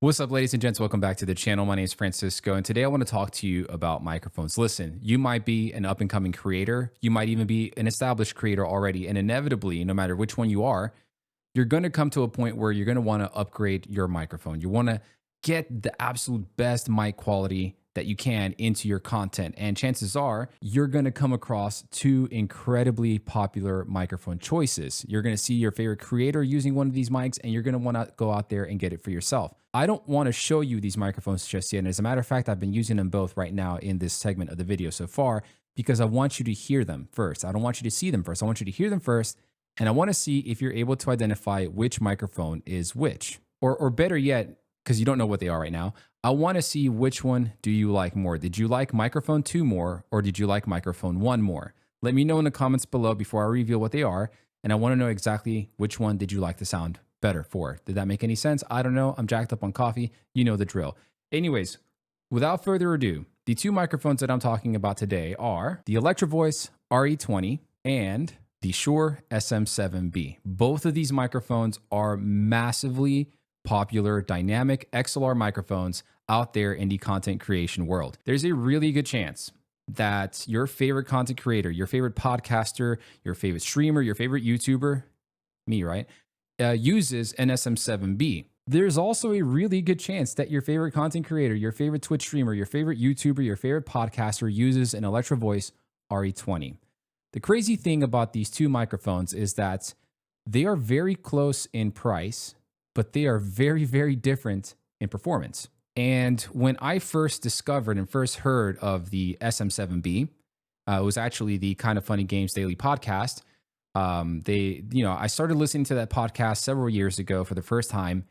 What's up, ladies and gents? Welcome back to the channel. My name is Francisco, and today I want to talk to you about microphones. Listen, you might be an up and coming creator, you might even be an established creator already, and inevitably, no matter which one you are, you're going to come to a point where you're going to want to upgrade your microphone. You want to get the absolute best mic quality that you can into your content. And chances are you're going to come across two incredibly popular microphone choices. You're going to see your favorite creator using one of these mics, and you're going to want to go out there and get it for yourself. I don't want to show you these microphones just yet. And as a matter of fact, I've been using them both right now in this segment of the video so far because I want you to hear them first. I don't want you to see them first. I want you to hear them first. And I want to see if you're able to identify which microphone is which. Or better yet, because you don't know what they are right now, I want to see which one do you like more. Did you like microphone 2 more, or did you like microphone 1 more? Let me know in the comments below before I reveal what they are. And I want to know exactly which one did you like the sound better for. Did that make any sense? I don't know. I'm jacked up on coffee. You know the drill. Anyways, without further ado, the two microphones that I'm talking about today are the Electro RE20 and the Shure SM7B. Both of these microphones are massively popular dynamic XLR microphones out there in the content creation world. There's a really good chance that your favorite content creator, your favorite podcaster, your favorite streamer, your favorite YouTuber, me, right, uses an SM7B. There's also a really good chance that your favorite content creator, your favorite Twitch streamer, your favorite YouTuber, your favorite podcaster uses an Electro RE20. The crazy thing about these two microphones is that they are very close in price, but they are very, very different in performance. And when I first discovered and first heard of the SM7B, it was actually the Kind of Funny Games Daily podcast. I started listening to that podcast several years ago for the first time,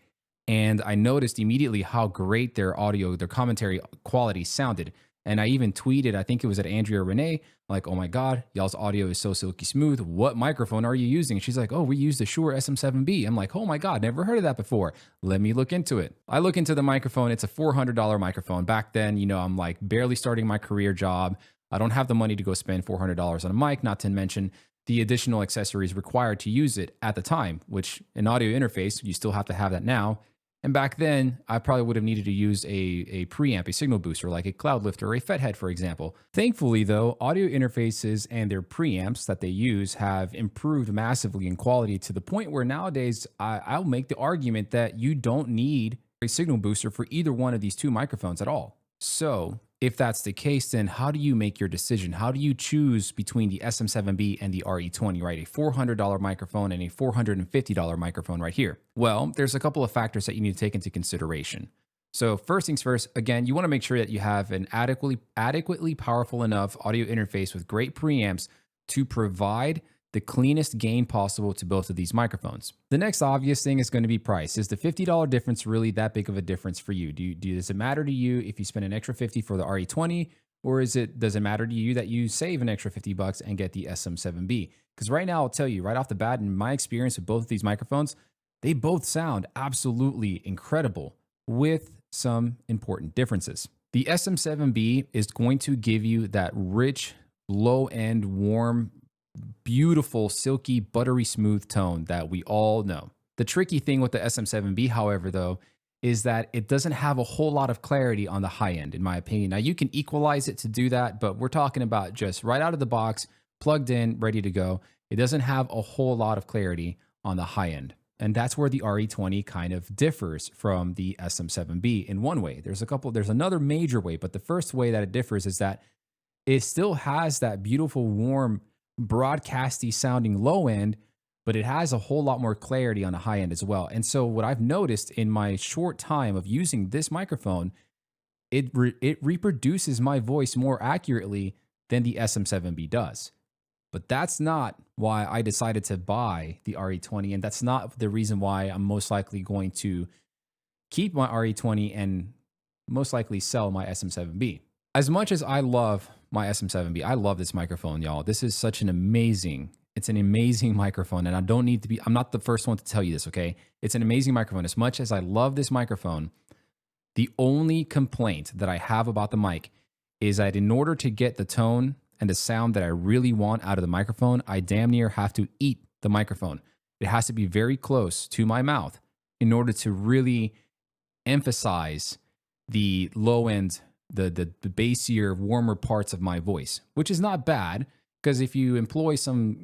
and I noticed immediately how great their audio, their commentary quality sounded. And I even tweeted, I think it was at Andrea Renee, like, oh my God, y'all's audio is so silky smooth. What microphone are you using? She's like, oh, we use the Shure SM7B. I'm like, oh my God, never heard of that before. Let me look into it. I look into the microphone. It's a $400 microphone. Back then, I'm like barely starting my career job. I don't have the money to go spend $400 on a mic, not to mention the additional accessories required to use it at the time, which an audio interface, you still have to have that now. And back then, I probably would have needed to use a preamp, a signal booster, like a cloud lifter or a FET for example. Thankfully, though, audio interfaces and their preamps that they use have improved massively in quality to the point where nowadays I'll make the argument that you don't need a signal booster for either one of these two microphones at all. So if that's the case, then how do you make your decision? How do you choose between the SM7B and the RE20, right? A $400 microphone and a $450 microphone right here. Well, there's a couple of factors that you need to take into consideration. So first things first, again, you want to make sure that you have an adequately powerful enough audio interface with great preamps to provide the cleanest gain possible to both of these microphones. The next obvious thing is going to be price. Is the $50 difference really that big of a difference for you? Does it matter to you if you spend an extra 50 for the RE20, or does it matter to you that you save an extra 50 bucks and get the SM7B? Because right now, I'll tell you right off the bat, in my experience with both of these microphones, they both sound absolutely incredible with some important differences. The SM7B is going to give you that rich, low-end, warm, beautiful, silky, buttery smooth tone that we all know. The tricky thing with the SM7B, however, though, is that it doesn't have a whole lot of clarity on the high end, in my opinion. Now, you can equalize it to do that, but we're talking about just right out of the box, plugged in, ready to go. It doesn't have a whole lot of clarity on the high end. And that's where the RE20 kind of differs from the SM7B in one way. There's another major way, but the first way that it differs is that it still has that beautiful, warm, broadcasty sounding low end, but it has a whole lot more clarity on the high end as well. And so what I've noticed in my short time of using this microphone, it reproduces my voice more accurately than the SM7B does. But that's not why I decided to buy the RE20, and that's not the reason why I'm most likely going to keep my RE20 and most likely sell my SM7B. As much as I love my SM7B, I love this microphone, y'all. This is such an amazing microphone, and I'm not the first one to tell you this, okay? It's an amazing microphone. As much as I love this microphone, the only complaint that I have about the mic is that in order to get the tone and the sound that I really want out of the microphone, I damn near have to eat the microphone. It has to be very close to my mouth in order to really emphasize the low end, the bassier, warmer parts of my voice, which is not bad because if you employ some,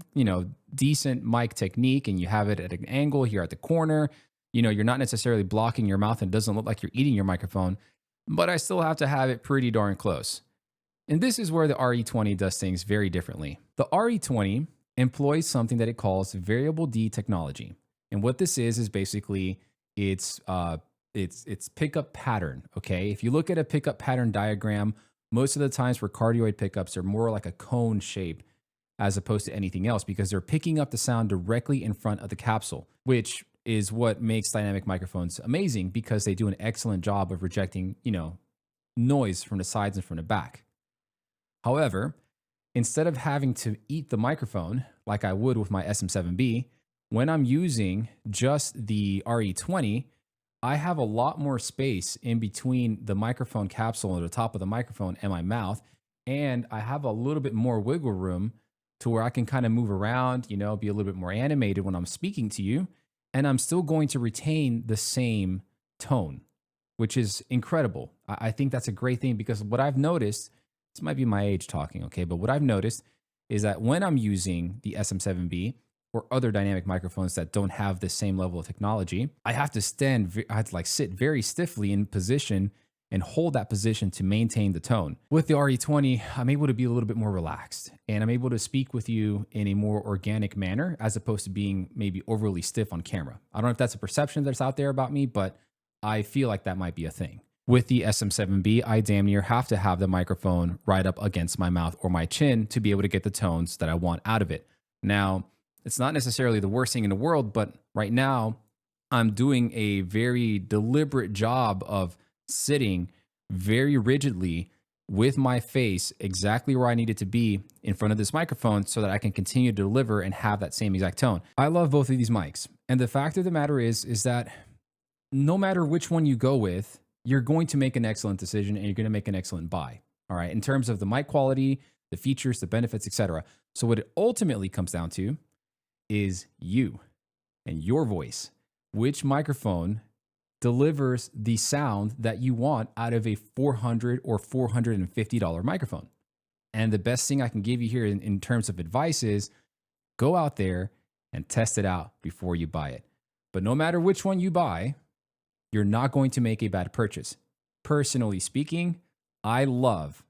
decent mic technique and you have it at an angle here at the corner, you're not necessarily blocking your mouth and it doesn't look like you're eating your microphone, but I still have to have it pretty darn close. And this is where the RE20 does things very differently. The RE20 employs something that it calls variable D technology. And what this is basically it's pickup pattern, okay? If you look at a pickup pattern diagram, most of the times for cardioid pickups are more like a cone shape as opposed to anything else because they're picking up the sound directly in front of the capsule, which is what makes dynamic microphones amazing because they do an excellent job of rejecting, noise from the sides and from the back. However, instead of having to eat the microphone like I would with my SM7B, when I'm using just the RE20, I have a lot more space in between the microphone capsule and the top of the microphone and my mouth. And I have a little bit more wiggle room to where I can kind of move around, be a little bit more animated when I'm speaking to you. And I'm still going to retain the same tone, which is incredible. I think that's a great thing because what I've noticed, this might be my age talking, okay? But what I've noticed is that when I'm using the SM7B or other dynamic microphones that don't have the same level of technology, I have to sit very stiffly in position and hold that position to maintain the tone. With the RE20, I'm able to be a little bit more relaxed and I'm able to speak with you in a more organic manner as opposed to being maybe overly stiff on camera. I don't know if that's a perception that's out there about me, but I feel like that might be a thing. With the SM7B, I damn near have to have the microphone right up against my mouth or my chin to be able to get the tones that I want out of it. Now, it's not necessarily the worst thing in the world, but right now I'm doing a very deliberate job of sitting very rigidly with my face exactly where I need it to be in front of this microphone so that I can continue to deliver and have that same exact tone. I love both of these mics. And the fact of the matter is that no matter which one you go with, you're going to make an excellent decision and you're going to make an excellent buy. All right. In terms of the mic quality, the features, the benefits, etc. So what it ultimately comes down to is you and your voice. Which microphone delivers the sound that you want out of a $400 or $450 microphone? And the best thing I can give you here in terms of advice is go out there and test it out before you buy it. But no matter which one you buy, you're not going to make a bad purchase. Personally speaking, I love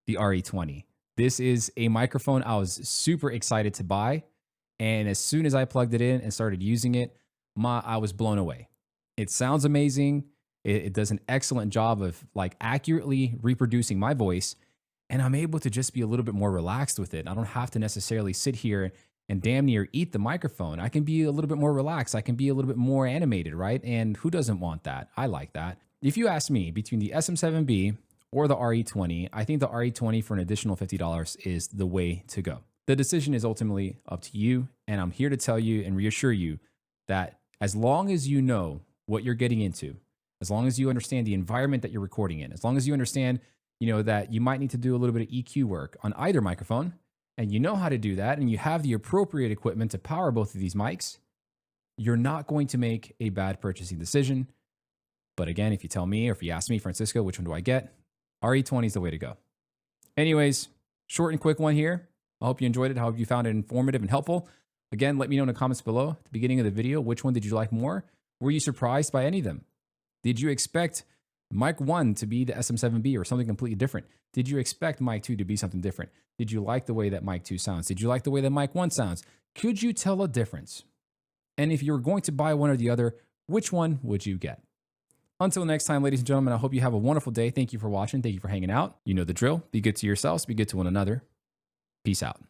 the RE20. This is a microphone I was super excited to buy. And as soon as I plugged it in and started using it, I was blown away. It sounds amazing. It does an excellent job of accurately reproducing my voice. And I'm able to just be a little bit more relaxed with it. I don't have to necessarily sit here and damn near eat the microphone. I can be a little bit more relaxed. I can be a little bit more animated, right? And who doesn't want that? I like that. If you ask me, between the SM7B or the RE20, I think the RE20 for an additional $50 is the way to go. The decision is ultimately up to you. And I'm here to tell you and reassure you that as long as you know what you're getting into, as long as you understand the environment that you're recording in, as long as you understand, that you might need to do a little bit of EQ work on either microphone, and you know how to do that, and you have the appropriate equipment to power both of these mics, you're not going to make a bad purchasing decision. But again, if you tell me, or if you ask me, Francisco, which one do I get? RE20 is the way to go. Anyways, short and quick one here. I hope you enjoyed it. I hope you found it informative and helpful. Again, let me know in the comments below at the beginning of the video, which one did you like more? Were you surprised by any of them? Did you expect mic 1 to be the SM7B or something completely different? Did you expect mic 2 to be something different? Did you like the way that mic 2 sounds? Did you like the way that mic 1 sounds? Could you tell a difference? And if you were going to buy one or the other, which one would you get? Until next time, ladies and gentlemen, I hope you have a wonderful day. Thank you for watching. Thank you for hanging out. You know the drill. Be good to yourselves. Be good to one another. Peace out.